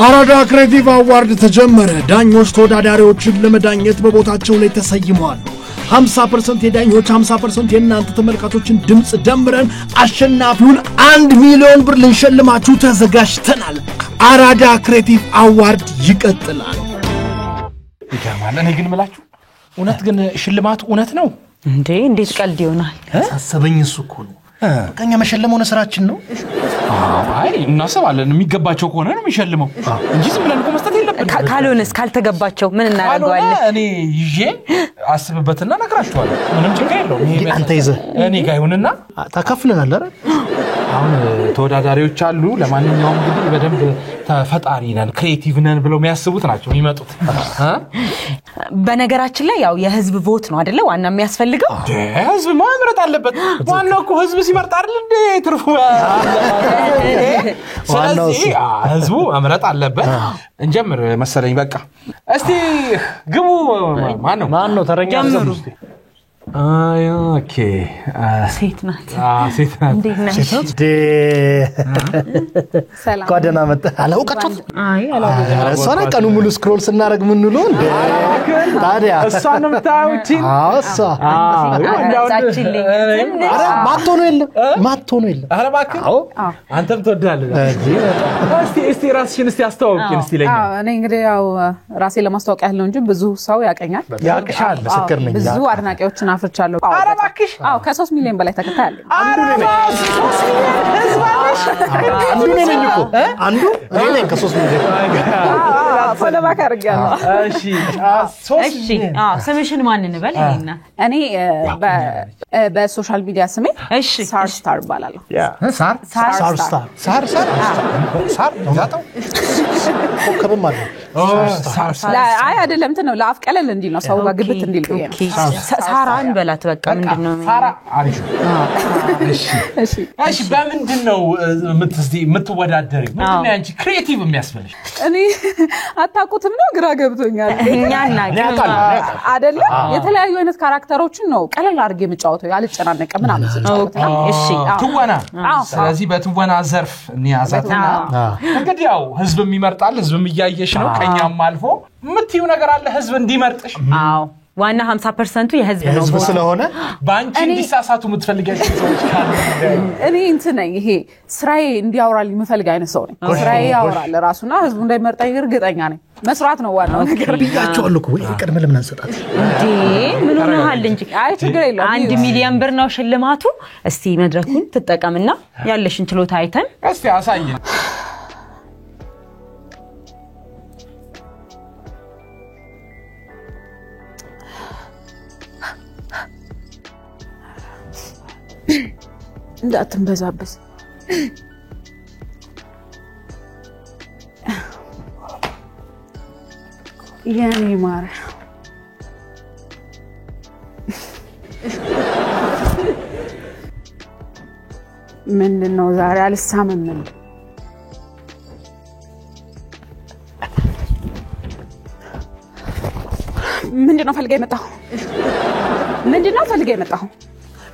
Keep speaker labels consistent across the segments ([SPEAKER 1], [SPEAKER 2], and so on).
[SPEAKER 1] አራዳ ክሬቲቭ አዋርድ ተጀመረ ዳኞች ተወዳዳሪዎችን ለመዳኘት በቦታቸው ላይ ተሰይመዋል 50% የዳኞች 50% የናንተ ተመልካቾችን ድምጽ ደምረን አሸናፊውን 1 ሚሊዮን ብር ልንሸልማችሁ ተዘጋጅተናል አራዳ ክሬቲቭ አዋርድ ይቀጥላል
[SPEAKER 2] ይገርማል እኔ ግን ምላችሁ እውነት ግን ሽልማቱ እውነት ነው
[SPEAKER 3] እንዴ እንዴት ቀልድ ይሆናል
[SPEAKER 1] አሰበኝ እሱ እኮ ነው በቃኛ መሸለመው ነው ስራችን ነው
[SPEAKER 2] አይ እናሰባለን የሚገባቸው ከሆነ ነው የሚሸልመው እንጂ ዝም ብለን እኮ መስጠት የለብንም
[SPEAKER 3] ካልሆነስ ካልተገባቸው ምን እናደርጋለን
[SPEAKER 2] እኔ ይዤ አስብበትና ነግራችኋለሁ ምንም ችግር የለውም
[SPEAKER 1] ይሄ አንተ ይዘህ
[SPEAKER 2] እኔ ጋር ይሁንና
[SPEAKER 1] ተከፍለናል አይደል
[SPEAKER 2] አሁን ተወዳዳሪዎች አሉ ለማንኛውም እንግዲህ በደንብ ተፈጣሪ ነን ክሬቲቭ ነን ብለው የሚያስቡት ናቸው የሚመጡት
[SPEAKER 3] በነገራችን ላይ ያው የህዝብ ቮት ነው አይደለ ዋና የሚያስፈልገው
[SPEAKER 2] ህዝብ ማምረጥ አለበት ዋናው እኮ ህዝብ ሲመርጥ አይደል እንዴ ትርፉ ስለዚህ ህዝቡ ማምረጥ አለበት እንጀምር መሰለኝ በቃ እስቲ ግቡ ማን ነው ተረኛ እስቲ ኦኬ
[SPEAKER 3] ሴት ናት
[SPEAKER 2] ሴት
[SPEAKER 1] ሰላም ጓደና መጣ አላውቃችሁት
[SPEAKER 3] አይ አላውቃችሁት
[SPEAKER 1] እሷን ቀኑ ሙሉ ስክሮል ስናረግ ምን ነው እንዴ ታዲያ
[SPEAKER 2] እሷን ነው ታውጪ
[SPEAKER 1] እሷ
[SPEAKER 3] አጻችልኝ
[SPEAKER 1] አረ ማቶ ነው የለም
[SPEAKER 2] አረ እባክህ አንተም ትወዳለህ እስቲ ራስሽን እስቲ አስተዋውቂን እስቲ ለኛ
[SPEAKER 4] እኔ እንግዲህ ያው ራሴ ለማስተዋወቅ ያለው እንጂ ብዙ ሰው ያቀኛል
[SPEAKER 1] ያቅሻል ምስክር ነኝ
[SPEAKER 4] ብዙ አድናቂዎችን አፍርቻለሁ
[SPEAKER 2] አረ እባክሽ
[SPEAKER 4] ከ3 ሚሊዮን በላይ ተከታይ አለኝ
[SPEAKER 1] አንዱ እኔ ከ3 ሚሊዮን
[SPEAKER 4] ፈለባካ አርጋለሁ
[SPEAKER 2] እሺ
[SPEAKER 3] ስምሽን ማን እንበል እኔና
[SPEAKER 4] እኔ በሶሻል ሚዲያ ስሜ ሳር ስታር ባላለው
[SPEAKER 1] ሳር ያጣው ኮከብም አለ
[SPEAKER 4] አይ አይደለም እንት ነው ለአፍ ቀለል እንዲል ነው ሰው ጋር ግብት እንዲል ነው
[SPEAKER 3] ሳራን በላት በቃ ምንድነው
[SPEAKER 2] ሳራ አሪፍ እሺ በምንድነው የምትወዳደሪ ምንድነው አንቺ ክሬቲቭ የሚያስፈልሽ
[SPEAKER 4] እኔ አታቁትም ነው ግራ ገብቶኛል
[SPEAKER 3] እኛና
[SPEAKER 4] አይደለም የተለያዩ አይነት ካራክተሮችን ነው ቀለል አድርጌ የምጫወተው ያልጨናነቀ ምናምን
[SPEAKER 3] እሺ
[SPEAKER 2] ትወና ስለዚህ በትወና ዘርፍ እንያዛትና እንግዲህ ያው ህዝብም ይመርጣል ህዝብም እያየሽ ነው ከኛም አልፎ ምትዩ ነገር አለ ህዝብ እንዲመርጥሽ
[SPEAKER 3] አዎ ዋና 50% የህዝብ ነው
[SPEAKER 1] ህዝብ ስለሆነ
[SPEAKER 2] ባንቺ እንዲሳሳቱ የምትፈልጊያቸው ሰዎች ካሉ
[SPEAKER 4] እኔ እንትን ነኝ ይሄ ስራዬ እንዲያወራልኝ የምፈልግ አይነት ሰው ነኝ ስራዬ ያወራል ራሱና ህዝቡ እንዳይመርጣኝ እርግጠኛ ነኝ መስራት ነው ዋናው ነገር
[SPEAKER 1] ብያቸዋል እኮ ወይ ቀድመ ለምን አንሰጣት
[SPEAKER 3] እንዴ ምን ሆነሃል እንጂ
[SPEAKER 4] አይ ችግር የለውም
[SPEAKER 3] 1 ሚሊዮን ብር ነው ሽልማቱ እስቲ መድረኩን ትጠቀምና ያለሽን ችሎታ አይተን
[SPEAKER 2] እስቲ አሳይኝ
[SPEAKER 4] እንዳትንበዛበስ የኔ ማር ምንድነው ዛሬ አልሳመም ምንድነው ፈልገህ የመጣው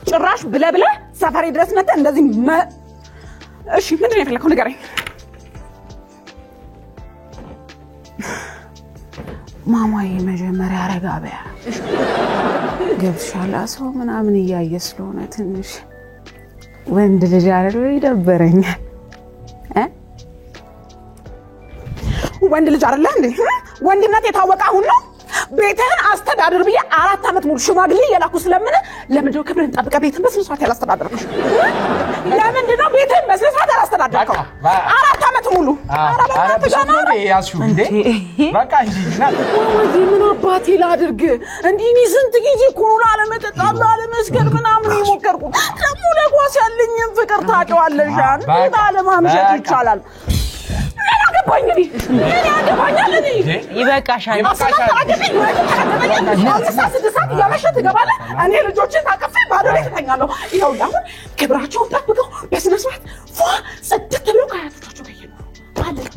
[SPEAKER 4] ጭራሽ ብለብለ ሰፈሬ ድረስ መጣ እንደዚህ እሺ ምንድነው የፈለከው ንገረኝ ማማዬ መጀመሪያ አረጋበያ ገብሻላ ሰው ምናምን እያየስ ስለሆነ ትንሽ ወንድ ልጅ አይደል ይደበረኛል ወንድ ልጅ አይደል እንዴ ወንድነት የታወቀ አሁን ነው ቤትህን አስተዳድር ብዬ 4 አመት ሙሉ ሽማግሌ የላኩ ስለምን ለምንድነው ክብርን ጠብቀ ቤትህን በስነስርዓት ያላስተዳደርከው ለምንድነው ቤትህን በስነስርዓት ያላስተዳደርከው 4 አመት ሙሉ
[SPEAKER 2] አረ በሰው ያስዩ እንዴ በቃ እንጂ
[SPEAKER 4] ወይ ምን አባቴ ላድርግ እንዲህ ስንት ጊዜ ኩሩላ ለመጠጣት ለመስገድ ምናምን ይሞከርኩ ደግሞ ለጓስ ያለኝን ፍቅር ታውቂዋለሽ አንተ አለማምሸት ይቻላል ባኝሪ እኔ አገባኛል እኔ
[SPEAKER 3] ይበቃሻል
[SPEAKER 4] ስድስት ያመሸ ትገባለ እኔ ልጆችን ታቀፈ ባዶ ላይ ተኛለሁ ይሄው አሁን ክብራቸውን ጠብቀው በስነ ስርዓት ጽድት ብለው ካያቶቻቸው ጋር ይሄዱ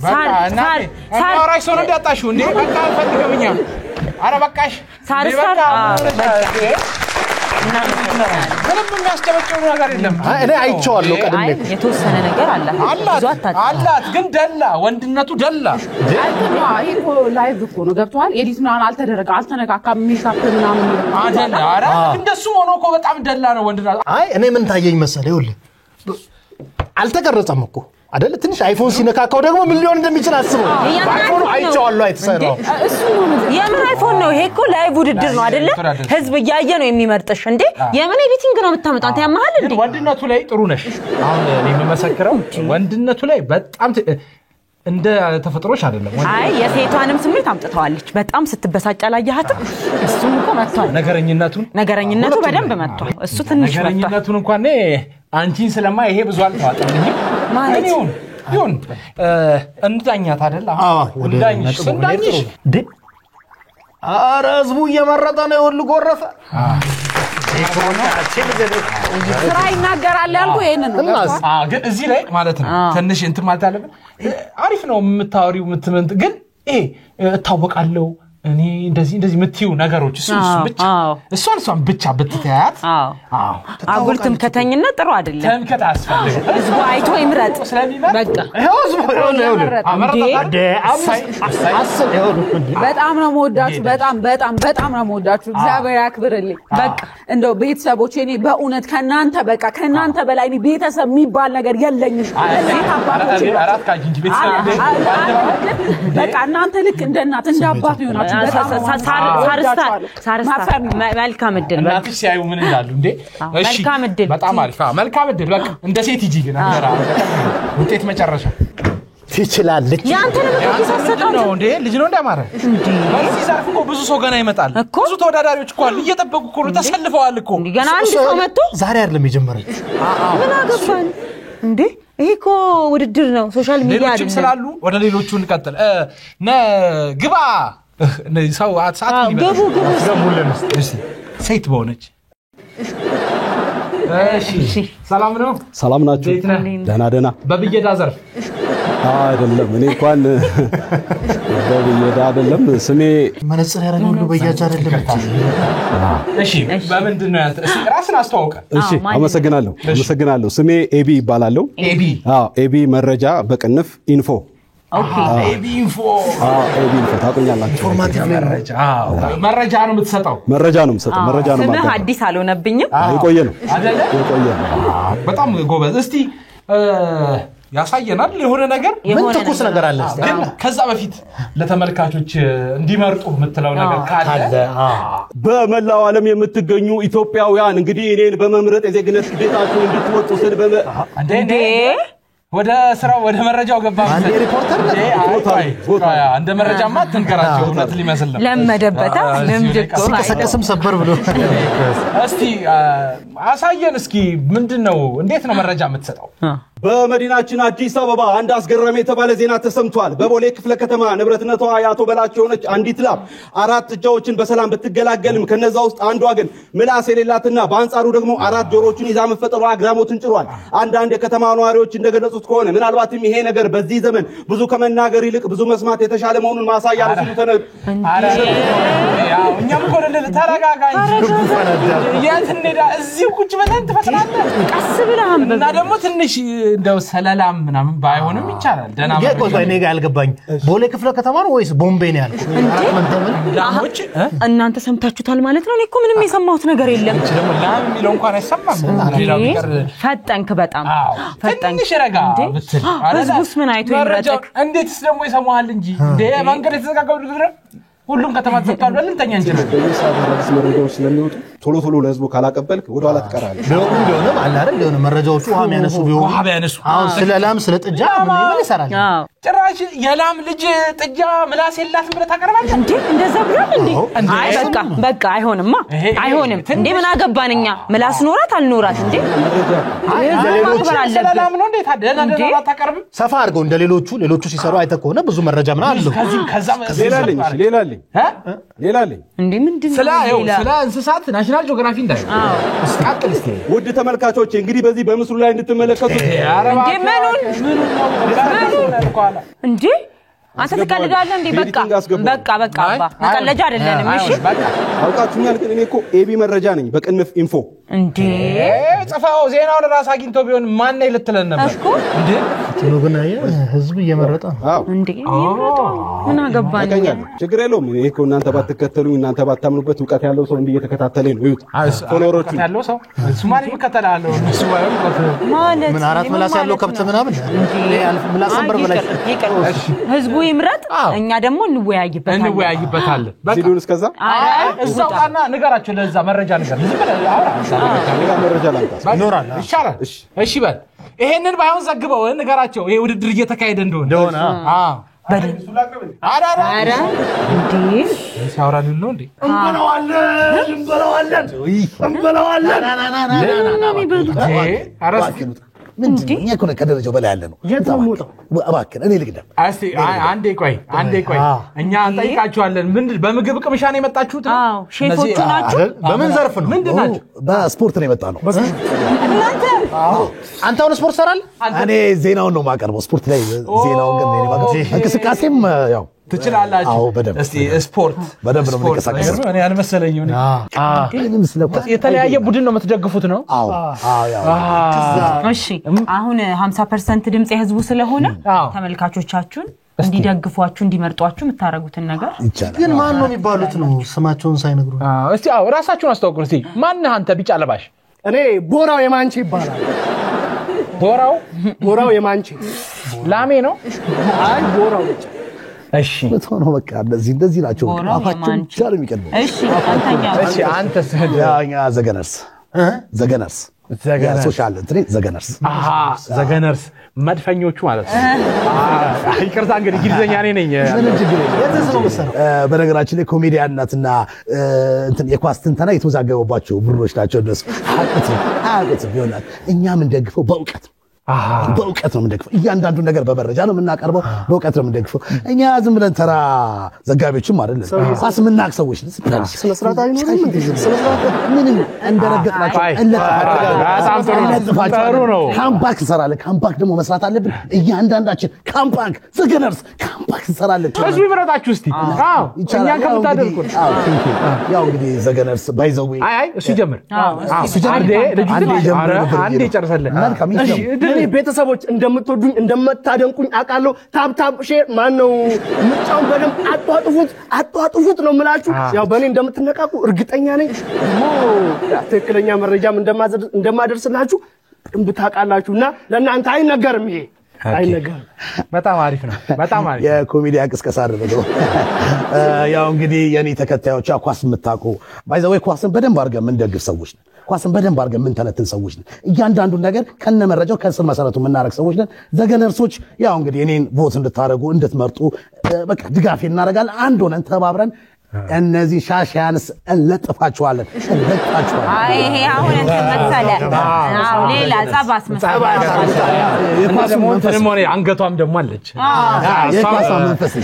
[SPEAKER 2] በቃ አራይ ሰው እንዳጣሽው እንዴ በቃ አልፈልገምኛ አረ በቃሽ
[SPEAKER 3] ሳርሳ
[SPEAKER 2] ምንም የሚያስጨበጭበው ነገር የለም
[SPEAKER 1] እኔ አይቼዋለሁ ቀድሜ
[SPEAKER 3] የተወሰነ ነገር
[SPEAKER 2] አላት ግን ደላ ወንድነቱ ደላ
[SPEAKER 4] ይሄ ላይቭ እኮ ነው ገብቷል ኤዲት ምናምን አልተደረገ አልተነካካም ሜካፕ ምናምን
[SPEAKER 2] አደላ አረ እንደሱ ሆኖ እኮ በጣም ደላ ነው ወንድነቱ
[SPEAKER 1] እኔ ምን ታየኝ መሰለህ ይኸውልህ አልተቀረጸም እኮ አይደል ትንሽ አይፎን ሲነካካው ደግሞ ሚሊዮን እንደሚችል አስበው አይፎን አይቼዋለሁ አይተሰራው
[SPEAKER 4] እሱ ነው
[SPEAKER 3] የምን አይፎን ነው ይሄ እኮ ላይቭ ውድድር ነው አይደለ ህዝብ ያየ ነው የሚመርጥሽ እንዴ የምን ኤዲቲንግ ነው የምታመጣው አንተ ያማሃል እንዴ
[SPEAKER 2] ወንድነቱ ላይ ጥሩ ነሽ አሁን እኔ የምመሰክረው ወንድነቱ ላይ በጣም እንደ ተፈጥሮሽ አይደለም
[SPEAKER 3] የሴቷንም ስሜት አምጥተዋለች በጣም ስትበሳጭ አላየሃትም እሱም እኮ መጥቷል ነገረኝነቱ በደንብ መጥቷል እሱ ትንሽ መጥቷል
[SPEAKER 2] ነገረኝነቱን እንኳን አንቺን ስለማ ይሄ ብዙ አልተዋጠልኝም ማለት ይሁን እንዳኛት አይደል እንዳኝሽ
[SPEAKER 1] ኧረ ህዝቡ እየመረጠ ነው ሁሉ ጎረፈ
[SPEAKER 4] ስራ ይናገራል ያልኩ ይሄንን ነው
[SPEAKER 2] ግን እዚህ ላይ ማለት ነው ትንሽ እንት ማለት አለብን አሪፍ ነው የምታወሪው ምትመንት ግን እታወቃለሁ እኔ እንደዚህ ምትዩ ነገሮች እሷን ብቻ ብትተያት
[SPEAKER 3] አጉልትም ከተኝነት ጥሩ አይደለም
[SPEAKER 2] ተንከት አስፈልግ
[SPEAKER 3] ህዝቡ አይቶ ይምረጥ በቃ
[SPEAKER 1] ህዝቡ
[SPEAKER 4] በጣም ነው የምወዳችሁ በጣም ነው የምወዳችሁ እግዚአብሔር ያክብርልኝ በቃ እንደው ቤተሰቦቼ እኔ በእውነት ከናንተ በላይ እኔ ቤተሰብ የሚባል ነገር የለኝም
[SPEAKER 2] አባቶቼ አራት ካጂንጂ ቤተሰብ
[SPEAKER 4] በቃ እናንተ ልክ እንደ እናት እንደ አባት ይሆናችሁ
[SPEAKER 3] ሳርስታ መልካም እድል
[SPEAKER 2] እናትሽ ሲያዩ ምን ይላሉ እንዴ እሺ በጣም አሪፍ መልካም እድል በቃ እንደ ሴት ይጂ ግን አገራ ውጤት መጨረሻ
[SPEAKER 1] ትችላለች
[SPEAKER 3] ያንተንም ተሰጣው
[SPEAKER 2] ነው እንዴ ልጅ ነው እንደማረ እንዴ በዚህ ዛርፍ እኮ ብዙ ሰው ገና ይመጣል ብዙ ተወዳዳሪዎች እኮ አሉ እየተጠበቁ እኮ ተሰልፈዋል እኮ
[SPEAKER 3] ገና አንድ ሰው መጥቶ
[SPEAKER 1] ዛሬ አይደለም የጀመረች
[SPEAKER 3] ምን አገባን እንዴ ይሄ እኮ ውድድር ነው ሶሻል ሚዲያ አይደለም
[SPEAKER 2] ሌሎችም ስላሉ ወደ ሌሎቹ እንቀጥል ግባ ሰው አትሳት ይበዛሙልን እስቲ ሴት በሆነች እሺ ሰላም ነው
[SPEAKER 5] ሰላም ናችሁ ደህና
[SPEAKER 2] በብየዳ ዘርፍ
[SPEAKER 5] አይደለም እኔ እንኳን በብየዳ አይደለም ስሜ
[SPEAKER 1] መነጽር ያረጋው ሁሉ በያጅ አይደለም
[SPEAKER 2] እሺ በምንድን ነው ያንተ ራስን አስተዋውቀ
[SPEAKER 5] እሺ አመሰግናለሁ ስሜ ኤቢ ይባላልው ኤቢ መረጃ በቅንፍ ኢንፎ
[SPEAKER 2] ኤቢ ኢንፎ
[SPEAKER 5] ታቆኛላችሁ
[SPEAKER 1] ኢንፎርማቲቭ
[SPEAKER 2] መረጃ ነው የምትሰጠው
[SPEAKER 5] መረጃ ነው ማለት
[SPEAKER 3] ስምህ አዲስ አልሆነብኝም
[SPEAKER 5] የቆየ ነው
[SPEAKER 2] በጣም ጎበዝ እስቲ ያሳየናል የሆነ ነገር
[SPEAKER 1] ምን ትኩስ ነገር አለ
[SPEAKER 2] ከዛ በፊት ለተመልካቾች እንዲመርጡ የምትለው ነገር ካለ
[SPEAKER 5] በመላው ዓለም የምትገኙ ኢትዮጵያውያን እንግዲህ እኔን በመምረጥ የዜግነት ግዴታችሁን እንድትወጡ ስል
[SPEAKER 2] እንዴ ወደ ስራው ወደ መረጃው ገባ
[SPEAKER 1] አንዴ ሪፖርተር
[SPEAKER 2] እንደ መረጃማ ተንከራቸው እውነት ሊመስል ነው
[SPEAKER 3] ለመደበታ ለምድቆ
[SPEAKER 1] ሲቀሰቅስም ሰበር ብሎ
[SPEAKER 2] እስቲ አሳየን እስኪ ምንድነው እንዴት ነው መረጃ የምትሰጠው
[SPEAKER 5] በመዲናችን አዲስ አበባ አንድ አስገራሚ የተባለ ዜና ተሰምቷል በቦሌ ክፍለ ከተማ ንብረትነቷ ያቶ በላቸው ሆነች አንዲት ላም አራት ጥጃዎችን በሰላም ብትገላገልም ከነዛ ውስጥ አንዷ ግን ምላስ የሌላትና በአንጻሩ ደግሞ አራት ጆሮችን ይዛ መፈጠሯ አግራሞትን ጭሯል አንዳንድ የከተማ ነዋሪዎች እንደገለጹት ከሆነ ምናልባትም ይሄ ነገር በዚህ ዘመን ብዙ ከመናገር ይልቅ ብዙ መስማት የተሻለ መሆኑን ማሳያ ነው ሲሉ
[SPEAKER 2] ያው እኛም እኮ ተረጋጋኝ ያንተኔዳ እዚህ ቁጭ ብለን ትፈጥራለህ
[SPEAKER 3] ቀስ ብለህም
[SPEAKER 2] እና ደግሞ ትንሽ እንደው ሰላላም ምናምን ባይሆንም ይቻላል ደና
[SPEAKER 1] ማለት ነው እኔ ጋር አልገባኝ ቦሌ ክፍለ ከተማ ነው ወይስ ቦምቤ ነው ያልኩት
[SPEAKER 2] ላሞች
[SPEAKER 3] እናንተ ሰምታችሁታል ማለት ነው እኔ እኮ ምንም የሰማሁት ነገር የለም
[SPEAKER 2] ደግሞ ላም የሚለው እንኳን አይሰማም ሌላው ቢቀር
[SPEAKER 3] ፈጠንክ በጣም
[SPEAKER 2] ትንሽ ረጋ ብትል
[SPEAKER 3] ህዝቡስ ምን አይቶ ይመረጥክ
[SPEAKER 2] እንዴትስ ደግሞ ይሰማሃል እንጂ እንደ መንገድ የተዘጋጋው ድግረ ሁሉም ከተማ ተጣጣሉ ለልተኛ እንጀራ
[SPEAKER 5] በየሳበራስ መረጃዎች ስለሚወጡ ቶሎ ለህዝቡ ካላቀበልክ ወደ ኋላ ትቀራለህ
[SPEAKER 1] ቢሆንም አለ አይደል የሆነ መረጃዎቹ ውሃ የሚያነሱ አሁን ስለ ላም ስለ ጥጃ ምን ይሰራል
[SPEAKER 2] ጭራሽ የላም ልጅ ጥጃ ምላስ የላትም ብለህ ታቀርባለህ
[SPEAKER 3] እንዴ እንደዛ ብሏል እንዴ አይ በቃ አይሆንም እንዴ ምን አገባንኛ ምላስ ኖራት አልኖራት እንዴ
[SPEAKER 2] ስለ ላም ነው እንዴ ታደና ታቀርብ
[SPEAKER 1] ሰፋ አድርገው እንደ ሌሎቹ ሲሰሩ አይተከሆነ ብዙ መረጃ ምን አለው
[SPEAKER 5] ሌላልኝ
[SPEAKER 3] እንዴ ምንድነው
[SPEAKER 2] ስለ እንስሳት ናሽናል ጂኦግራፊ እንዳይ እስካጥል እስቲ
[SPEAKER 5] ውድ ተመልካቾች እንግዲህ በዚህ በምስሉ ላይ እንድትመለከቱ
[SPEAKER 3] እንዴ ምኑን እንዴ አንተ ትቀልዳለህ እንዴ? በቃ አባ መቀለጃ አይደለም። እሺ
[SPEAKER 5] አውቃችሁኛል። ግን እኔ እኮ ኤቢ መረጃ ነኝ በቅንፍ ኢንፎ
[SPEAKER 3] እንዴ
[SPEAKER 2] ጽፋው ዜናውን ራስ አግኝቶ ቢሆን ማን ነው ልትለን ነበር እንዴ?
[SPEAKER 1] ትኑብናየ ህዝብ እየመረጠ
[SPEAKER 3] እንዴ ምን አገባኝ?
[SPEAKER 5] ችግር የለውም። እኔ እኮ እናንተ ባትከተሉኝ እናንተ ባታምኑበት ዕውቀት ያለው ሰው እንዲህ እየተከታተለኝ ነው። ይሁት ፎሎወሮቹ
[SPEAKER 2] ያለው ሰው እሱ ማን ይከተላለው? እሱ
[SPEAKER 3] ማለት
[SPEAKER 1] ምን አራት ምላስ ያለው ከብት ምናምን ምላስ ነበር በላይ
[SPEAKER 3] ህዝቡ ይምረጥ፣ እኛ ደግሞ እንወያይበታለን።
[SPEAKER 5] ሲሉን እስከዛ
[SPEAKER 2] እዛው ቃና ንገራቸው። ለዛ መረጃ ነገር
[SPEAKER 5] መረጃ ላምጣ
[SPEAKER 2] ይኖራል ይሻላል። እሺ በል ይሄንን ባይሆን ዘግበው ንገራቸው። ይሄ ውድድር እየተካሄደ እንደሆነ
[SPEAKER 3] አረ እንዴ
[SPEAKER 2] ሲያወራልን ነው እንዴ?
[SPEAKER 3] እንበለዋለን
[SPEAKER 6] ምንድነው? እኛ እኮ ከደረጃው በላይ ያለ ነው። እባክህ እኔ ልግደም።
[SPEAKER 2] እስቲ አንዴ ቆይ እኛ እንጠይቃችኋለን። በምግብ ቅምሻ ነው የመጣችሁት?
[SPEAKER 3] አዎ ሼፎቹ ናችሁ።
[SPEAKER 2] በምን ዘርፍ ነው? ምንድናችሁ?
[SPEAKER 6] በስፖርት ነው የመጣ ነው።
[SPEAKER 3] እናንተ
[SPEAKER 1] አንተ አሁን ስፖርት ሰራል?
[SPEAKER 6] እኔ ዜናውን ነው የማቀርበው። ስፖርት ላይ ዜናውን ግን እኔ ማቀርበው እንቅስቃሴም ያው
[SPEAKER 2] ትችላላችሁ።
[SPEAKER 6] አዎ በደንብ
[SPEAKER 2] እስቲ ስፖርት
[SPEAKER 6] በደንብ ነው የምንቀሳቀሰው።
[SPEAKER 2] እኔ አልመሰለኝም።
[SPEAKER 6] ምንም ስለቆ
[SPEAKER 2] የተለያየ ቡድን ነው የምትደግፉት ነው?
[SPEAKER 6] አዎ ያው
[SPEAKER 3] እሺ አሁን 50% ድምጽ የህዝቡ ስለሆነ ተመልካቾቻችሁን እንዲደግፏችሁ እንዲመርጧችሁ የምታረጉትን ነገር
[SPEAKER 6] ይቻላል።
[SPEAKER 1] ግን ማን ነው የሚባሉት ነው ስማቸውን ሳይነግሩ?
[SPEAKER 2] እስቲ ራሳችሁን አስተዋውቁ። እስቲ ማን አንተ ቢጫ ለባሽ?
[SPEAKER 7] እኔ ቦራው የማንቺ ይባላል። ቦራው የማንቺ
[SPEAKER 2] ላሜ ነው?
[SPEAKER 7] አይ ቦራው ብቻ።
[SPEAKER 6] እሺ ነው በቃ እንደዚህ ናቸው። አፋቸው ብቻ ነው የሚቀድመው።
[SPEAKER 3] እሺ
[SPEAKER 2] አንተስ?
[SPEAKER 6] ያኛ ዘገነርስ ሶሻል ትሬ
[SPEAKER 2] ዘገነርስ መድፈኞቹ ማለት ነው። ይቅርታ እንግዲህ እንግሊዘኛ ነኝ።
[SPEAKER 6] በነገራችን ላይ ኮሜዲያን ናትና የኳስ ትንተና የተወዛገበባቸው ብሮች ናቸው እነሱ። አቅት ይሆናል። እኛም እንደግፈው በእውቀት ነው የምንደግፈው። እያንዳንዱ ነገር በመረጃ ነው የምናቀርበው፣ በእውቀት ነው የምንደግፈው። እኛ ዝም ብለን ተራ ዘጋቢዎችም አይደለም። ኳስ የምናውቅ ሰዎች ነን።
[SPEAKER 7] ስለ ስርዓት አይኖርም እንዴ?
[SPEAKER 6] ምንም እንደረገጥናቸው
[SPEAKER 2] ጥሩ ነው።
[SPEAKER 6] ካምፓክ እንሰራለን። ካምፓክ ደግሞ መስራት አለብን እያንዳንዳችን። ካምፓክ ዘገነርስ ካምፓክ እንሰራለን።
[SPEAKER 2] ህዝቡ ይመረጣችሁ እስቲ። እኛ ከምታደርጉ
[SPEAKER 6] ያው እንግዲህ ዘገነርስ ባይዘው
[SPEAKER 2] እሱ ጀምር። አንዴ ጨርሰልን።
[SPEAKER 7] እኔ ቤተሰቦች እንደምትወዱኝ እንደምታደንቁኝ አውቃለሁ። ታፕ ሼር ማነው ምጫውን በደንብ አጧጥፉት ነው የምላችሁ። ያው በእኔ እንደምትነቃቁ እርግጠኛ ነኝ። ትክክለኛ መረጃም እንደማደርስላችሁ እንብታውቃላችሁና ለእናንተ አይነገርም። ይሄ አይነገርም።
[SPEAKER 2] በጣም አሪፍ ነው።
[SPEAKER 6] የኮሜዲያ ቅስቀሳ አደረገው። ያው እንግዲህ የኔ ተከታዮች ኳስ የምታውቁ ባይዘው ኳስን በደንብ አድርገን የምንደግፍ ሰዎች ነን። ኳስን በደንብ አድርገን የምንተነትን ሰዎች ነን። እያንዳንዱን ነገር ከነመረጃው ከስር መሰረቱ የምናደርግ ሰዎች ነን። ዘገነርሶች ያው እንግዲህ እኔን ቮት እንድታደርጉ እንድትመርጡ በቃ ድጋፍ እናደርጋለን። አንድ ሆነን ተባብረን እነዚህ ሻሻያንስ እንለጥፋቸዋለን።
[SPEAKER 3] አይ ይሄ አሁን እንተመሰለ ሌላ ጻባስ መሰለ
[SPEAKER 2] አንገቷም ደግሞ አለች።
[SPEAKER 6] የኳስ መንፈስ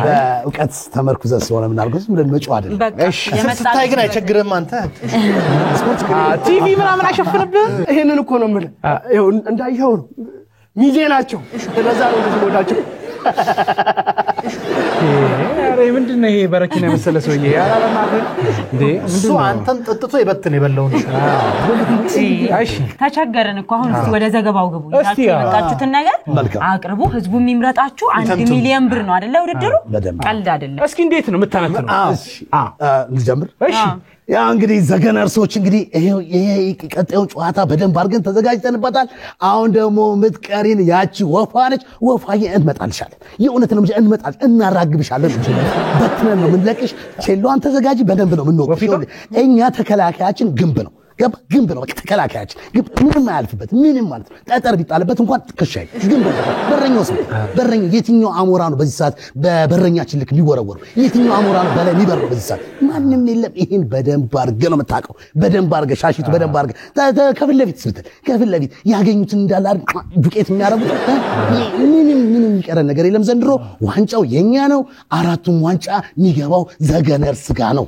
[SPEAKER 6] በእውቀት ተመርኩዘን ስለሆነ የምናደርገው ዝም ብለን መጫወት አይደለም።
[SPEAKER 1] ስታይ ግን አይቸግርም። አንተ
[SPEAKER 2] ቲቪ ምናምን አይሸፍንብህም።
[SPEAKER 7] ይሄንን እኮ ነው የምልህ። ይኸው እንዳይኸው ነው ሚዜ ናቸው። ለዛ ነው እንደዚህ ወዳቸው።
[SPEAKER 2] ምንድነው ይሄ በረኪና መሰለ ሰውዬ?
[SPEAKER 3] እሱ
[SPEAKER 1] አንተን ጥጥቶ ይበትን የበላው ነው።
[SPEAKER 2] እሺ
[SPEAKER 3] ተቸገረን እኮ አሁን እስቲ ወደ ዘገባው ግቡ። ያመጣችሁትን ነገር አቅርቡ። ህዝቡ የሚምረጣችሁ 1 ሚሊዮን ብር ነው አይደለ? ውድድሩ ቀልድ አይደለም።
[SPEAKER 2] እስኪ እንዴት ነው የምታነጥነው?
[SPEAKER 6] ልጀምር?
[SPEAKER 2] እሺ
[SPEAKER 6] ያው እንግዲህ ዘገነርሶች እንግዲህ ይሄ ቀጣዩን ጨዋታ በደንብ አድርገን ተዘጋጅተንበታል። አሁን ደግሞ ምትቀሪን ያቺ ወፋ ነች። ወፋዬ እንመጣልሻለን። የእውነት ነው እንመጣል እናራግብሻለን። በትነን ነው የምንለቅሽ። ቼሎዋን ተዘጋጂ። በደንብ ነው የምንወቅሽ። እኛ ተከላካያችን ግንብ ነው። ግንብ ነው ተከላካያችን። ግንብ ምንም አያልፍበት ምንም ማለት ነው። ጠጠር ቢጣልበት እንኳን ትከሻይ ግንብ ነው። በረኛው ሰው በረኛ የትኛው አሞራ ነው በዚህ ሰዓት በበረኛችን ልክ ሊወረወሩ? የትኛው አሞራ ነው በላይ ሊበረው በዚህ ሰዓት? ማንም የለም። ይሄን በደንብ አድርገህ ነው የምታውቀው። በደንብ አድርገህ ሻሽቱ በደንብ አድርገህ ከፊት ለፊት ስትል ከፊት ለፊት ያገኙትን እንዳለ ዱቄት የሚያረጉት ምንም የሚቀረን ነገር የለም። ዘንድሮ ዋንጫው የኛ ነው። 4ቱም ዋንጫ የሚገባው ዘገነርስ ጋር ነው።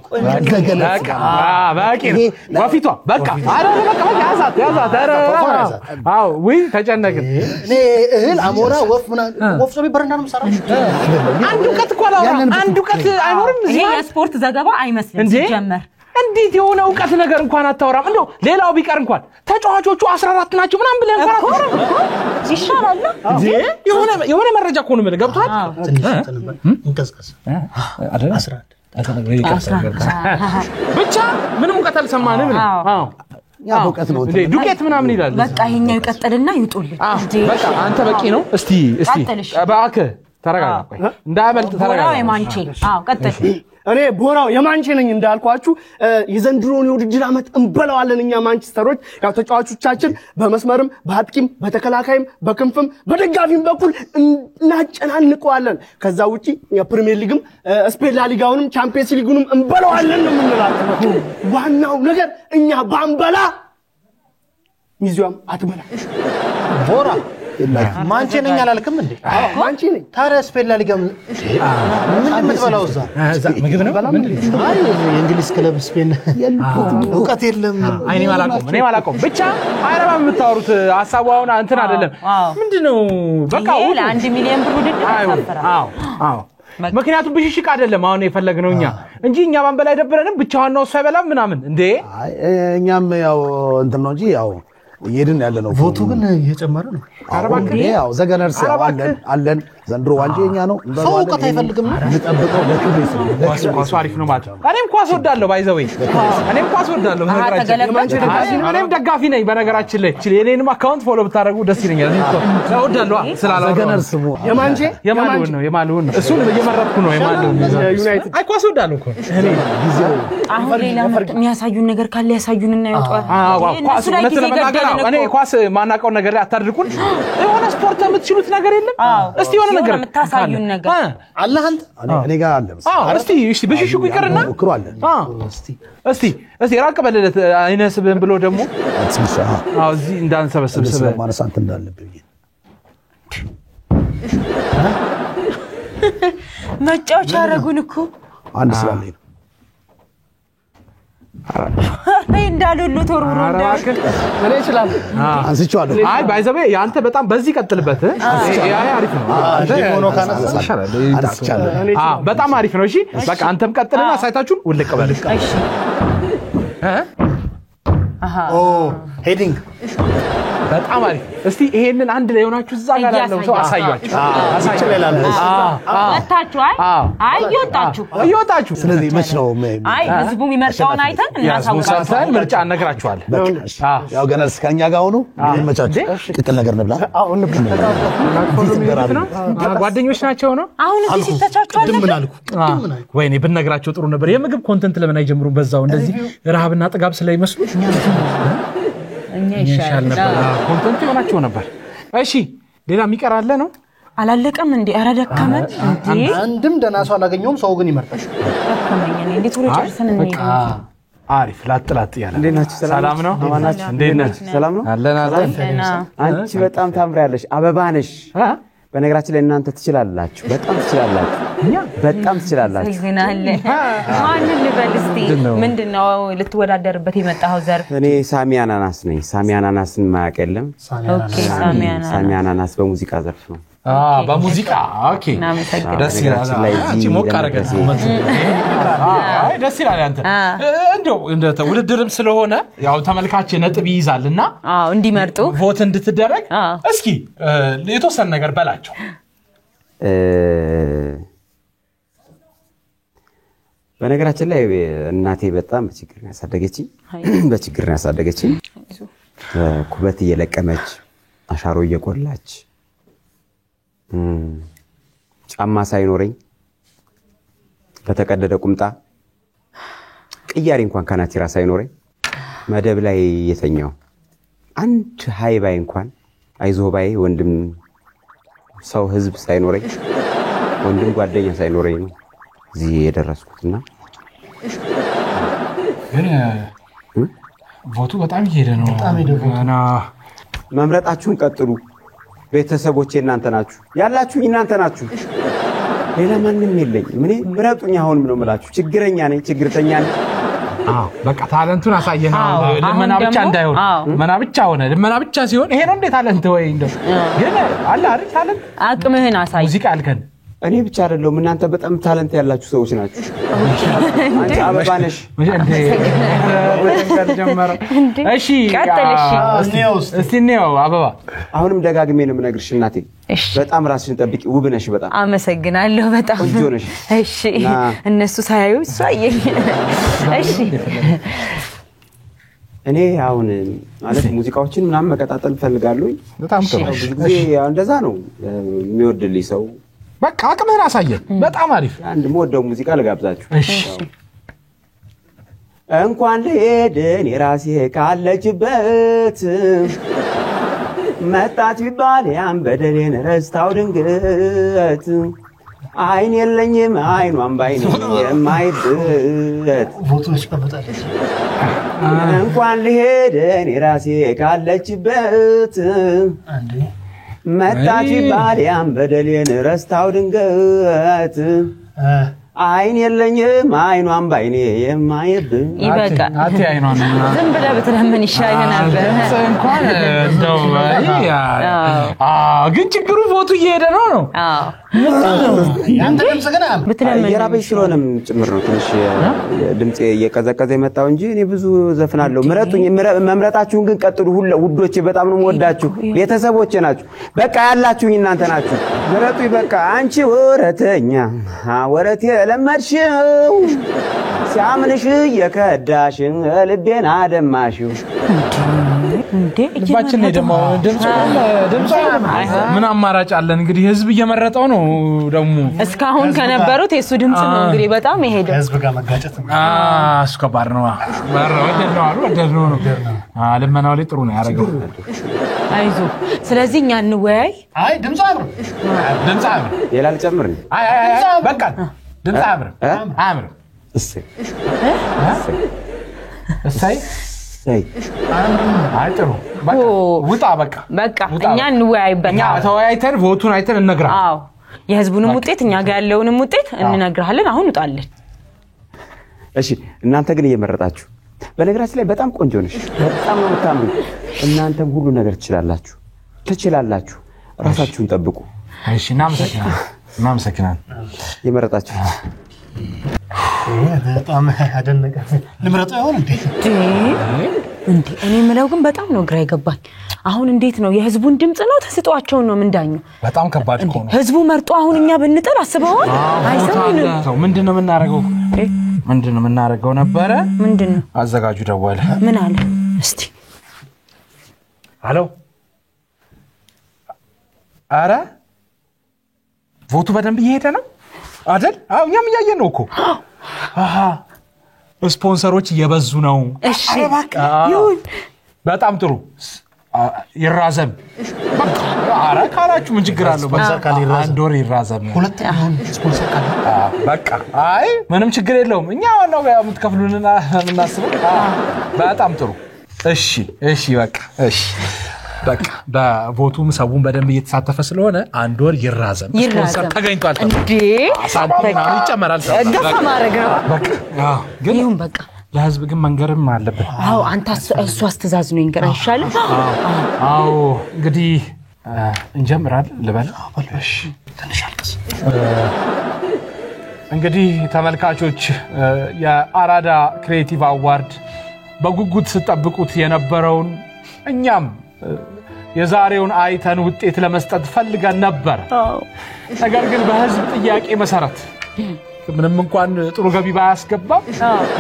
[SPEAKER 6] ዘገነርስ ጋር
[SPEAKER 2] በቃ በቃ ያዛት አዎ ወይ ተጨነቅን
[SPEAKER 6] እኔ እህል አሞራ ወፍ ወፍጮ ቢበረንዳ ነው የምሰራው
[SPEAKER 2] አንዱ ቀት እኮ አንዱ ቀት አይኖርም
[SPEAKER 3] ይሄ የስፖርት ዘገባ አይመስልም ሲጀመር
[SPEAKER 2] እንዴት የሆነ ዕውቀት ነገር እንኳን አታወራም እንደው ሌላው ቢቀር እንኳን ተጫዋቾቹ 14 ናቸው ምናምን ብለን እንኳን አታወራም
[SPEAKER 3] ይሻላል
[SPEAKER 2] የሆነ መረጃ እኮ ነው ማለት ገብቷል
[SPEAKER 6] እንቀስቀስ
[SPEAKER 2] 11 ብቻ ምንም ዕውቀት አልሰማንም አዎ
[SPEAKER 6] ያ ዕውቀት ነው
[SPEAKER 2] ዱቄት ምናምን ይላል
[SPEAKER 3] በቃ ይሄኛው ይቀጥልና ይውጡልኝ
[SPEAKER 2] በቃ አንተ በቂ ነው እስቲ እባክህ ተረጋጋ ቆይ እንዳያመልጥ ተረጋጋ
[SPEAKER 3] የማንቼ አዎ ቀጥል
[SPEAKER 7] እኔ ቦራው የማንቼ ነኝ እንዳልኳችሁ የዘንድሮን የውድድር ዓመት እንበላዋለን እኛ ማንቸስተሮች ያው ተጫዋቾቻችን በመስመርም በአጥቂም በተከላካይም በክንፍም በደጋፊም በኩል እናጨናንቀዋለን ከዛ ውጪ የፕሪሚየር ሊግም ስፔን ላ ሊጋውንም ቻምፒየንስ ሊጉንም እንበላዋለን ነው የምንላችሁ ዋናው ነገር እኛ ባንበላ ሚዚያም አትበላ
[SPEAKER 6] ቦራ ማንቼ ነኝ አላልክም እንዴ
[SPEAKER 7] ማንቼ ነኝ
[SPEAKER 6] ታዲያ ስፔን ላ ሊጋ ምን እንደምትበላው እዛ
[SPEAKER 2] ምግብ ነው
[SPEAKER 6] አይ የእንግሊዝ ክለብ ስፔን ዕውቀት የለም
[SPEAKER 2] እኔ ማላቆም ብቻ አይረባም የምታወሩት ሐሳቡ አሁን እንትን አይደለም ምንድነው በቃ
[SPEAKER 3] ይሄ ለ1 ሚሊዮን ብር ውድድር ያሳፈራል
[SPEAKER 2] አዎ ምክንያቱም ብሽሽቅ አይደለም አሁን የፈለግነው እኛ እንጂ እኛ ባንበላ አይደብረንም ብቻውን ነው እሱ አይበላም ምናምን እንዴ
[SPEAKER 6] እኛም ያው እንትን ነው እንጂ ያው ይሄድን ያለ ነው ቮቱ ግን እየጨመረ ነው ያው ዘገነርስ አለን ዘንድሮ ዋንጀኛ ነው
[SPEAKER 8] ሰው ዕውቀት አይፈልግም
[SPEAKER 6] እንጠብቀው ለክብር ይስጥ
[SPEAKER 2] ኳስ አሪፍ ነው ማለት እኔም ኳስ ወዳለሁ ባይዘው እኔም ኳስ ወዳለሁ እኔም ደጋፊ ነኝ በነገራችን ላይ የኔንም አካውንት ፎሎ ብታረጉ ደስ ይለኛል ወዳለሁ ስላላው
[SPEAKER 7] ዘገነርስ
[SPEAKER 2] የማሉን ነው እሱን እየመረጥኩ ነው የማሉን
[SPEAKER 7] ዩናይትድ
[SPEAKER 2] አይ ኳስ ወዳለሁ እኮ
[SPEAKER 6] እኔ ጊዜው
[SPEAKER 3] አሁን ሌላ የሚያሳዩን ነገር ካለ ያሳዩንና ይወጣል
[SPEAKER 2] ኳስ እኔ ኳስ ማናቀው ነገር ላይ አታድርቁን የሆነ ስፖርት የምትችሉት ነገር የለም እስቲ የሆነ ነገር
[SPEAKER 3] የምታሳዩን ነገር
[SPEAKER 6] አላህ አንተ እኔ ጋር አለ
[SPEAKER 2] እስቲ ብሽሽቁ ይቀርና
[SPEAKER 6] ሞክሩ አለ
[SPEAKER 2] እስቲ ራቅ በለለት አይነስብህም ብሎ ደግሞ እዚህ እንዳንሰበስብ
[SPEAKER 6] ማነሳንት እንዳለብኝ
[SPEAKER 3] መጫወቻ ያረጉን እኮ
[SPEAKER 6] አንድ ስላለኝ
[SPEAKER 3] አይ እንዳሉሉ ተወርውሮ
[SPEAKER 7] እኔ ይችላል
[SPEAKER 6] አንስቻለሁ
[SPEAKER 2] አይ ባይዘበ ያንተ በጣም በዚህ ቀጥልበት አይ አሪፍ ነው
[SPEAKER 6] አንተ ሆኖ ካነሳሻለሁ
[SPEAKER 2] በጣም አሪፍ ነው እሺ በቃ አንተም ቀጥልና ሳይታችሁን ውልቅ በል
[SPEAKER 3] እሺ
[SPEAKER 6] ሄዲንግ
[SPEAKER 2] በጣም አሪፍ እስቲ ይሄንን አንድ ላይ ሆናችሁ እዛ ጋር ያለው ሰው አሳያችሁ
[SPEAKER 3] ወጣችሁ አይ ይወጣችሁ
[SPEAKER 2] ስለዚህ
[SPEAKER 6] መች ነው
[SPEAKER 3] አይ ህዝቡ የሚመርጠውን አይተን እናሳውቃለን
[SPEAKER 2] ምርጫ እነግራችኋለን
[SPEAKER 6] ያው ገና እስከኛ ጋር ሆኖ ይመቻችሁ ጥቅል ነገር እንብላ
[SPEAKER 7] አሁን
[SPEAKER 2] ጓደኞች ናቸው ነው
[SPEAKER 3] አሁን እዚህ ሲተቻቻሉ
[SPEAKER 6] ምን አልኩ
[SPEAKER 2] ወይኔ ብነግራቸው ጥሩ ነበር የምግብ ኮንተንት ለምን አይጀምሩም በዛው እንደዚህ ረሃብና ጥጋብ ስለይመስሉ
[SPEAKER 3] እኛ ይሻላል
[SPEAKER 2] ነበር ኮንተንት ሆናቸው ነበር እሺ ሌላ የሚቀራለ ነው
[SPEAKER 3] አላለቀም እንዴ ኧረ ደከመን እንዴ
[SPEAKER 8] አንድም ደና ሰው አላገኘውም ሰው ግን ይመርጣል
[SPEAKER 3] ደከመኝ እኔ እንዴት ወደ ጨርሰን እንዴ
[SPEAKER 2] አሪፍ ላጥላጥ ያለ
[SPEAKER 9] እንዴናችሁ
[SPEAKER 2] ሰላም ነው
[SPEAKER 9] አማናችሁ
[SPEAKER 2] እንዴነህ
[SPEAKER 9] ሰላም ነው
[SPEAKER 2] አለን
[SPEAKER 9] አንቺ በጣም ታምሪያለሽ አበባ ነሽ በነገራችን ላይ እናንተ ትችላላችሁ በጣም ትችላላችሁ
[SPEAKER 3] ይዝናለ ማንን ልበልስቲ ምንድነው ልትወዳደርበት የመጣው ዘርፍ
[SPEAKER 9] እኔ ሳሚ አናናስ ነኝ ሳሚ አናናስን ማያውቅ የለም
[SPEAKER 3] ኦኬ ሳሚ
[SPEAKER 9] አናናስ በሙዚቃ ዘርፍ ነው
[SPEAKER 2] በሙዚቃ ኦኬ ደስ ይላል አንቺ ሞቅ አረጋሽ አይ ደስ ይላል አንተ እንደው ውድድርም ስለሆነ ያው ተመልካች ነጥብ ይይዛልና
[SPEAKER 3] እንዲመርጡ
[SPEAKER 2] ቮት እንድትደረግ እስኪ የተወሰነ ነገር በላቸው
[SPEAKER 9] በነገራችን ላይ እናቴ በጣም በችግር ነው ያሳደገችኝ ኩበት እየለቀመች አሻሮ እየቆላች ጫማ ሳይኖረኝ በተቀደደ ቁምጣ ቅያሪ እንኳን ካናቲራ ሳይኖረኝ መደብ ላይ የተኛው አንድ ሃይባይ እንኳን አይዞባይ ወንድም ሰው ህዝብ ሳይኖረኝ ወንድም ጓደኛ ሳይኖረኝ ነው እዚህ የደረስኩትና
[SPEAKER 2] ግን ቮቱ በጣም ይሄደ ነው
[SPEAKER 9] መምረጣችሁን ቀጥሉ ቤተሰቦቼ እናንተ ናችሁ ያላችሁ እናንተ ናችሁ ሌላ ማንንም የለኝ ምን ምረጡኝ አሁን ምን ነው ማለት ችግረኛ ነኝ ችግርተኛ ነኝ
[SPEAKER 2] በቃ ታለንቱን አሳየና ለመና ብቻ እንዳይሆን ለመና ብቻ ሆነ ለመና ብቻ ሲሆን ይሄ ነው እንዴ ታለንት ወይ እንደው ግን አለ አይደል ታለንት
[SPEAKER 3] አቅምህን አሳይ
[SPEAKER 2] ሙዚቃ አልከን
[SPEAKER 9] እኔ ብቻ አይደለም እናንተ በጣም ታለንት ያላችሁ ሰዎች ናችሁ አንቺ አበባ ነሽ
[SPEAKER 2] እሺ እስቲ ነው አበባ
[SPEAKER 9] አሁንም ደጋግሜ ነው የምነግርሽ እናቴ በጣም ራስሽን ጠብቂ ውብ ነሽ በጣም
[SPEAKER 3] አመሰግናለሁ በጣም
[SPEAKER 9] ቆንጆ ነሽ
[SPEAKER 3] እሺ እነሱ ሳያዩ እሷየኝ እሺ
[SPEAKER 9] እኔ አሁን ማለት ሙዚቃዎችን ምናምን መቀጣጠል ፈልጋለሁ
[SPEAKER 2] በጣም ጥሩ
[SPEAKER 9] ብዙ ጊዜ እንደዛ ነው የሚወድልኝ ሰው
[SPEAKER 2] በቃ አቅምህን አሳየን በጣም አሪፍ
[SPEAKER 9] አንድ ሞደው ሙዚቃ ልጋብዛችሁ
[SPEAKER 2] እሺ
[SPEAKER 9] እንኳን ለሄደን የራሴ ካለችበት መጣች ቢባል ያን በደሌን ረስታው ድንገት አይን የለኝም አይኗን ባይኔ የማይበት
[SPEAKER 8] ፎቶዎች ቀበጣለች
[SPEAKER 9] እንኳን ለሄደን የራሴ ካለችበት አንዴ መጣች ቢባል ያን በደሌን ረስታው ድንገት አይን የለኝም አይኗን ባይኔ የማይበት
[SPEAKER 3] ይበቃ
[SPEAKER 2] አቲ አይኗን
[SPEAKER 3] ዝም ብለህ ብትለምን ይሻል ነበር
[SPEAKER 2] እንኳን እንደው ግን ችግሩ ፎቶ እየሄደ ነው
[SPEAKER 8] ያንተ ድምጽ ገና
[SPEAKER 3] ብትለምን
[SPEAKER 9] የራበሽ ስለሆነም ጭምር ነው ትንሽ ድምጽ እየቀዘቀዘ የመጣው እንጂ እኔ ብዙ ዘፍናለሁ ምረጡኝ መምረጣችሁን ግን ቀጥሉ ውዶቼ በጣም ነው ወዳችሁ ቤተሰቦቼ ናችሁ በቃ ያላችሁኝ እናንተ ናችሁ ምረጡኝ በቃ አንቺ ወረተኛ ወረቴ ለመድሽው ሲያምንሽ የከዳሽ ልቤን አደማሽው
[SPEAKER 3] እንዴ
[SPEAKER 2] ልባችን ነው ደሞ ድምጽ ምን አማራጭ አለን እንግዲህ ህዝብ እየመረጠው ነው ደሞ
[SPEAKER 3] እስካሁን ከነበሩት የሱ ድምጽ ነው እንግዲህ በጣም ይሄደው
[SPEAKER 8] ህዝብ ጋር መጋጨት
[SPEAKER 2] እሱ ከባድ ነው ወደድነው ነው ለመናው ላይ ጥሩ ነው ያረጋው
[SPEAKER 3] አይዞ ስለዚህ እኛ እንወያይ
[SPEAKER 8] አይ ድምጽ አብር
[SPEAKER 9] ሌላ ልጨምር
[SPEAKER 2] አይ በቃ ድምጽ አብር እሰይ አይ ጥሩ በቃ ውጣ
[SPEAKER 3] በቃ እኛ እንወያይበት
[SPEAKER 2] እኛ ተወያይተን ቮቱን አይተን እንነግራ
[SPEAKER 3] አዎ የህዝቡንም ውጤት እኛ ጋር ያለውንም ውጤት እንነግራለን አሁን ውጣለን
[SPEAKER 9] እሺ እናንተ ግን እየመረጣችሁ በነገራችን ላይ በጣም ቆንጆ ነሽ በጣም ነው የምታምሩ እናንተም ሁሉ ነገር ትችላላችሁ ራሳችሁን ጠብቁ
[SPEAKER 2] እሺ እናመሰግናለን
[SPEAKER 9] የመረጣችሁ
[SPEAKER 8] በጣም አደነቀ ልምረጠው ይሆን እንዴ
[SPEAKER 3] እኔ ምለው ግን በጣም ነው ግራ ይገባኝ አሁን እንዴት ነው የህዝቡን ድምጽ ነው ተስጧቸው ነው ምንዳኘው
[SPEAKER 2] በጣም ከባድ እኮ ነው
[SPEAKER 3] ህዝቡ መርጦ አሁን እኛ ብንጠር አስበዋል
[SPEAKER 2] አይሰማንም ምንድነው የምናረገው ነበረ
[SPEAKER 3] ምንድነው
[SPEAKER 2] አዘጋጁ ደወለ
[SPEAKER 3] ምን አለ እስቲ
[SPEAKER 2] አሎ አረ ቮቱ በደንብ እየሄደ ነው አይደል አው እኛም እያየን ነው እኮ አሃ ስፖንሰሮች እየበዙ ነው
[SPEAKER 3] እሺ ይሁን
[SPEAKER 2] በጣም ጥሩ ይራዘም አረ ካላችሁ ምን ችግር አለው አንድ ወር ይራዘም
[SPEAKER 8] ሁለት ይሁን ስፖንሰር ካለ
[SPEAKER 2] በቃ አይ ምንም ችግር የለውም እኛ ዋናው የምትከፍሉንና እናስበው በጣም ጥሩ እሺ በቃ በቮቱም ሰውን በደንብ እየተሳተፈ ስለሆነ አንድ ወር ይራዘም ስፖንሰር ተገኝቷል
[SPEAKER 3] እንዴ
[SPEAKER 2] ሳንቲም ይጨመራል
[SPEAKER 3] ገፋ ማድረግ ነው
[SPEAKER 2] በቃ ግን ይሁን በቃ ለህዝብ ግን መንገርም አለበት
[SPEAKER 3] አዎ አንተ እሱ አስተዛዝ ነው ይንገር አይሻልም
[SPEAKER 2] አዎ እንግዲህ እንጀምራለን ልበል እሺ
[SPEAKER 8] ትንሽ አልቀስ
[SPEAKER 2] እንግዲህ ተመልካቾች የአራዳ ክሬቲቭ አዋርድ በጉጉት ተጠብቁት የነበረውን እኛም የዛሬውን አይተን ውጤት ለመስጠት ፈልገን ነበር ነገር ግን በህዝብ ጥያቄ መሰረት ምንም እንኳን ጥሩ ገቢ ባያስገባም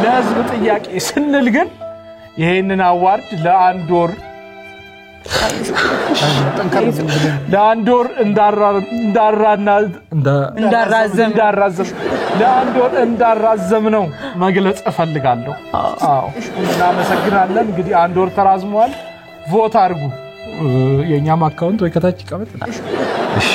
[SPEAKER 2] ለህዝብ ጥያቄ ስንል ግን ይሄንን አዋርድ ለአንድ ወር እንዳራዘም ነው መግለጽ እፈልጋለሁ አዎ እናመሰግናለን እንግዲህ አንድ ወር ተራዝሟል ቮት አድርጉ የኛም አካውንት ወይ ከታች ይቀመጥ እሺ